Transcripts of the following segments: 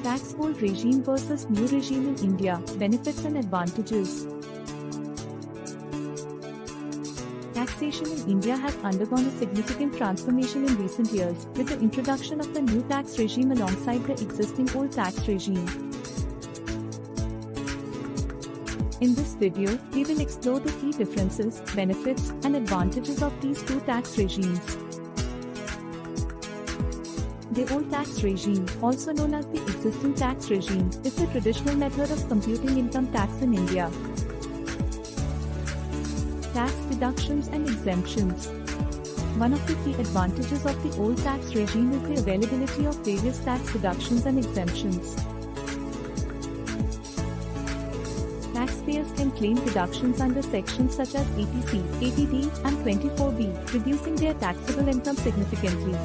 Tax old regime versus new regime in India, benefits and advantages. Taxation in India has undergone a significant transformation in recent years, with the introduction of the new tax regime alongside the existing old tax regime. In this video, we will explore the key differences, benefits, and advantages of these two tax regimes. The old tax regime, also known as the existing tax regime, is the traditional method of computing income tax in India. Tax deductions and exemptions. One of the key advantages of the old tax regime is the availability of various tax deductions and exemptions. Taxpayers can claim deductions under sections such as 80C, 80D, and 24B, reducing their taxable income significantly.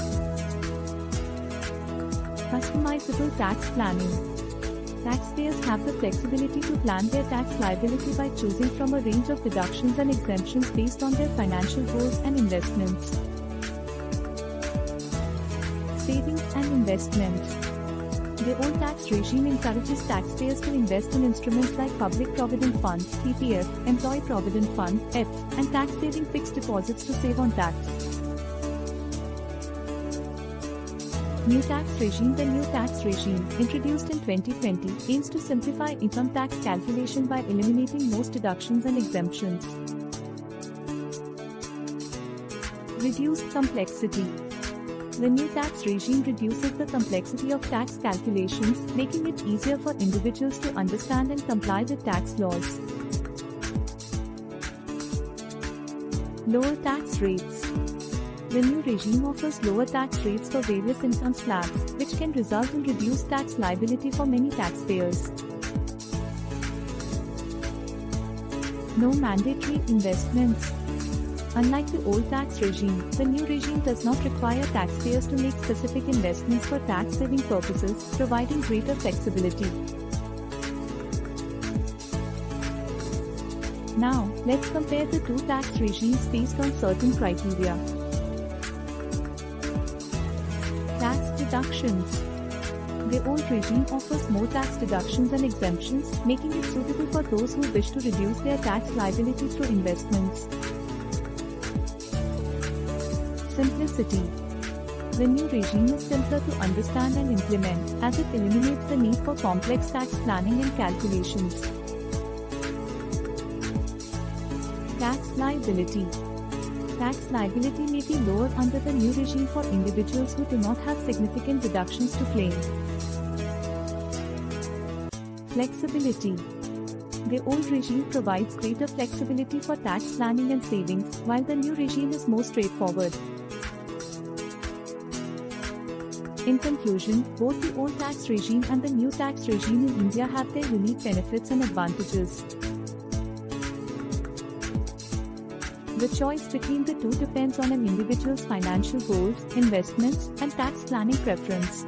Customizable tax planning. Taxpayers have the flexibility to plan their tax liability by choosing from a range of deductions and exemptions based on their financial goals and investments. Savings and investments. The old tax regime encourages taxpayers to invest in instruments like Public Provident Fund, PPF, Employee Provident Fund, EF, and tax-saving fixed deposits to save on tax. New tax regime. The new tax regime, introduced in 2020, aims to simplify income tax calculation by eliminating most deductions and exemptions. Reduced complexity. The new tax regime reduces the complexity of tax calculations, making it easier for individuals to understand and comply with tax laws. Lower tax rates. The new regime offers lower tax rates for various income slabs, which can result in reduced tax liability for many taxpayers. No mandatory investments. Unlike the old tax regime, the new regime does not require taxpayers to make specific investments for tax-saving purposes, providing greater flexibility. Now, let's compare the two tax regimes based on certain criteria. Tax deductions. The old regime offers more tax deductions and exemptions, making it suitable for those who wish to reduce their tax liability through investments. Simplicity. The new regime is simpler to understand and implement, as it eliminates the need for complex tax planning and calculations. Tax liability. Tax liability may be lower under the new regime for individuals who do not have significant deductions to claim. Flexibility. The old regime provides greater flexibility for tax planning and savings, while the new regime is more straightforward. In conclusion, both the old tax regime and the new tax regime in India have their unique benefits and advantages. The choice between the two depends on an individual's financial goals, investments, and tax planning preference.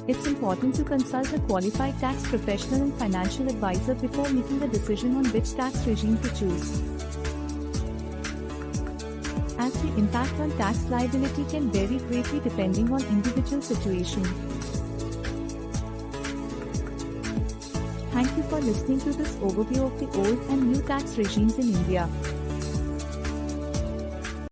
It's important to consult a qualified tax professional and financial advisor before making a decision on which tax regime to choose, as the impact on tax liability can vary greatly depending on individual situation. Thank you for listening to this overview of the old and new tax regimes in India.